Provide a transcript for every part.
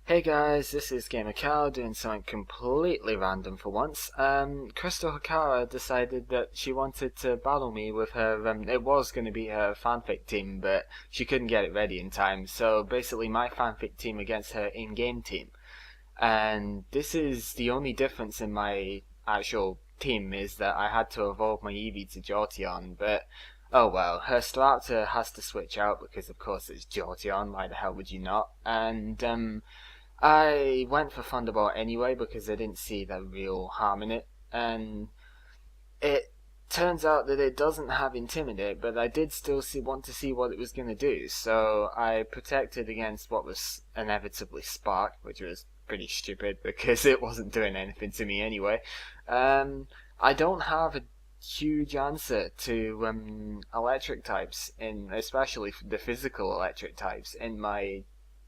Hey guys, this is Gamer Cow doing something completely random for once. Crystal Hikara decided that she wanted to battle me with her, it was going to be her fanfic team, but she couldn't get it ready in time, so basically my fanfic team against her in-game team. And this is the only difference in my actual team is that I had to evolve my Eevee to Jolteon, but oh well, her starter has to switch out because of course it's Jolteon, why the hell would you not? And I went for Thunderbolt anyway because I didn't see the real harm in it, and it turns out that it doesn't have Intimidate, but I did still want to see what it was going to do, so I protected against what was inevitably Spark, which was pretty stupid because it wasn't doing anything to me anyway. I don't have a huge answer to electric types, especially the physical electric types in my,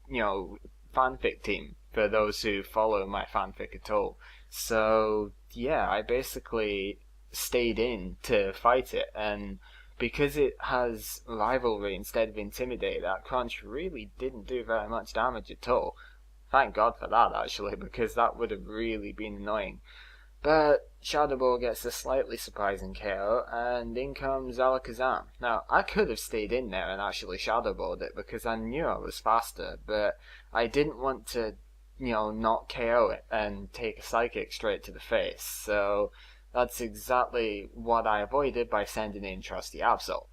you know, fanfic team for those who follow my fanfic at all. So yeah, I basically stayed in to fight it, and because it has rivalry instead of intimidate, that crunch really didn't do very much damage at all. Thank God for that actually, because that would have really been annoying. But Shadow Ball gets a slightly surprising KO, and in comes Alakazam. Now, I could have stayed in there and actually Shadow Balled it because I knew I was faster, but I didn't want to, not KO it and take a Psychic straight to the face, so that's exactly what I avoided by sending in Trusty Absol.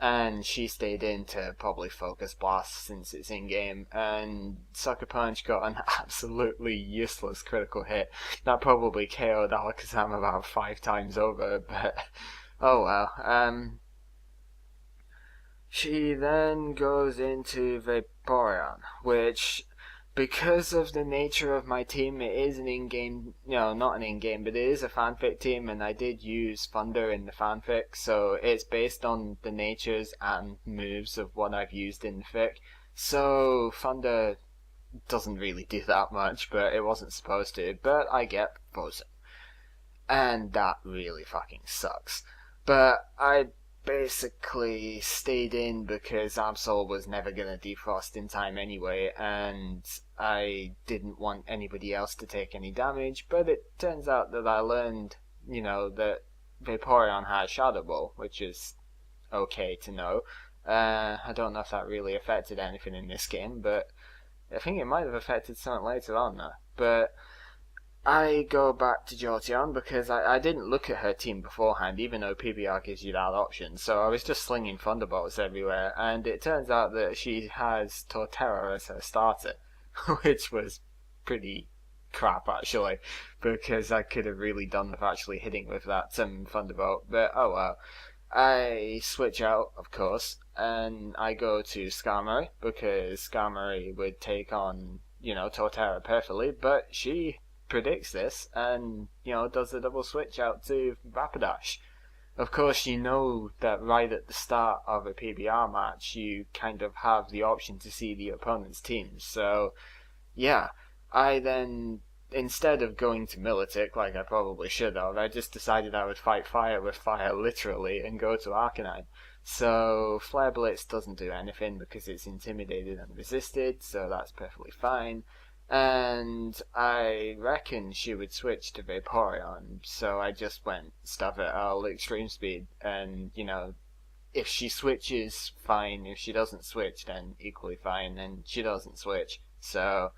And she stayed in to probably focus blast since it's in game, and Sucker Punch got an absolutely useless critical hit that probably KO'd Alakazam about 5 times over, but oh well. She then goes into Vaporeon, which, because of the nature of my team, it is an in-game, no, not an in-game, but it is a fanfic team, and I did use Thunder in the fanfic, so it's based on the natures and moves of what I've used in the fic. So Thunder doesn't really do that much, but it wasn't supposed to, but I get Frozen. And that really fucking sucks. But I basically stayed in because Absol was never gonna defrost in time anyway, and I didn't want anybody else to take any damage, but it turns out that I learned, that Vaporeon has Shadow Ball, which is okay to know. I don't know if that really affected anything in this game, but I think it might have affected something later on though. But I go back to Jolteon because I didn't look at her team beforehand, even though PBR gives you that option. So I was just slinging Thunderbolts everywhere, and it turns out that she has Torterra as her starter, which was pretty crap actually, because I could have really done with actually hitting with that Thunderbolt. But oh well. I switch out, of course, and I go to Skarmory because Skarmory would take on, Torterra perfectly, but she predicts this and, does the double switch out to Rapidash. Of course, you know that right at the start of a PBR match, you kind of have the option to see the opponent's team. So, yeah, I then, instead of going to Militic like I probably should have, I just decided I would fight fire with fire literally and go to Arcanine. So Flare Blitz doesn't do anything because it's intimidated and resisted, so that's perfectly fine. And I reckon she would switch to Vaporeon, so I just went, stuff it, I'll Extreme Speed, and, if she switches, fine, if she doesn't switch, then equally fine, and she doesn't switch, so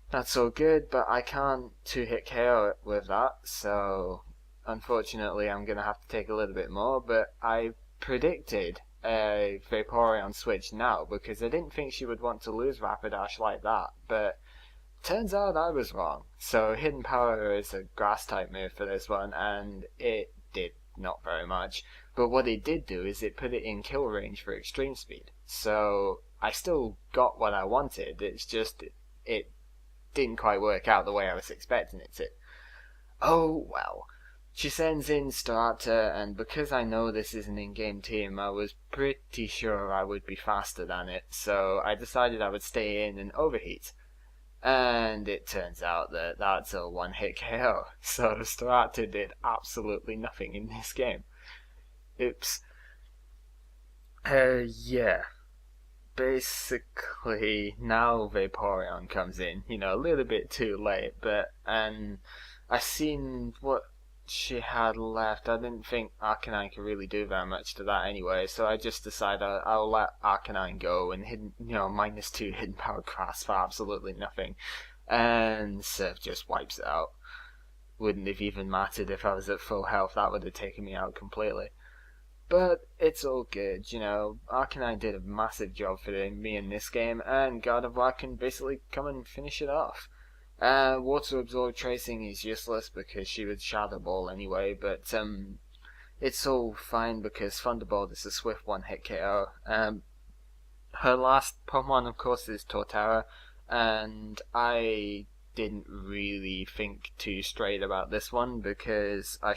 that's all good, but I can't two-hit KO it with that, so unfortunately I'm going to have to take a little bit more, but I predicted a Vaporeon switch now, because I didn't think she would want to lose Rapidash like that, but turns out I was wrong. So Hidden Power is a grass type move for this one, and it did not very much. But what it did do is it put it in kill range for Extreme Speed. So I still got what I wanted, it's just it didn't quite work out the way I was expecting it to. Oh well. She sends in Starter, and because I know this is an in-game team, I was pretty sure I would be faster than it, so I decided I would stay in and overheat. And it turns out that that's a one-hit KO, so Starter did absolutely nothing in this game. Oops. Yeah. basically now Vaporeon comes in, a little bit too late, but and I seen what she had left. I didn't think Arcanine could really do very much to that anyway, so I just decided I'll let Arcanine go and hidden, -2 hidden power grasp for absolutely nothing, and Surf just wipes it out. Wouldn't have even mattered if I was at full health. That would have taken me out completely. But it's all good, Arcanine did a massive job for me in this game, and God of War can basically come and finish it off. Water Absorb Tracing is useless because she would Shadow Ball anyway, but it's all fine because Thunderbolt is a swift one-hit KO. Her last Pokemon, of course, is Torterra, and I didn't really think too straight about this one because I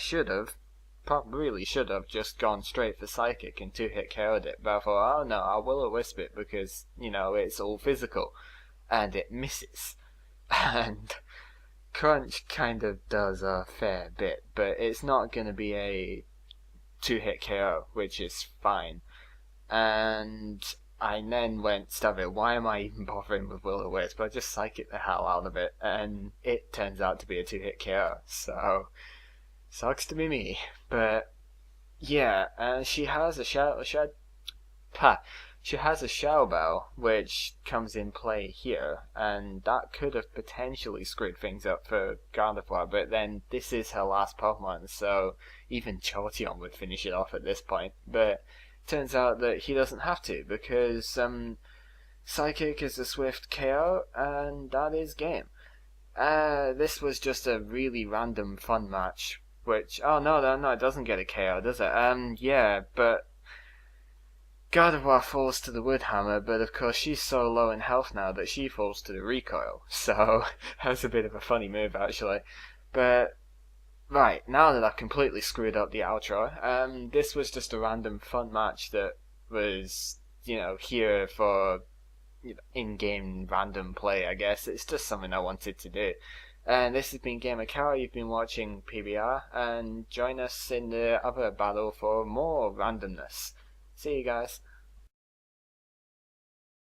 really should have just gone straight for Psychic and 2-hit KO'd it, but I thought, oh no, I Will-O-Wisp it because, it's all physical, and it misses. And Crunch kind of does a fair bit, but it's not going to be a 2-hit KO, which is fine. And I then went, stuff it, why am I even bothering with Will-O-Wisp? I just Psychic the hell out of it, and it turns out to be a 2-hit KO, so sucks to be me. But yeah, she has a Shadow Bell, which comes in play here, and that could have potentially screwed things up for Gardevoir, but then this is her last Pokemon, so even Jolteon would finish it off at this point. But turns out that he doesn't have to, because Psychic is a swift KO, and that is game. This was just a really random fun match, which, oh no, it doesn't get a KO, does it? Yeah, but Gardevoir falls to the Wood Hammer, but of course she's so low in health now that she falls to the Recoil, so that's a bit of a funny move actually. But right, now that I've completely screwed up the outro, this was just a random fun match that was, here for in-game random play, I guess. It's just something I wanted to do. And this has been Gamer Cow. You've been watching PBR, and join us in the other battle for more randomness. See you guys.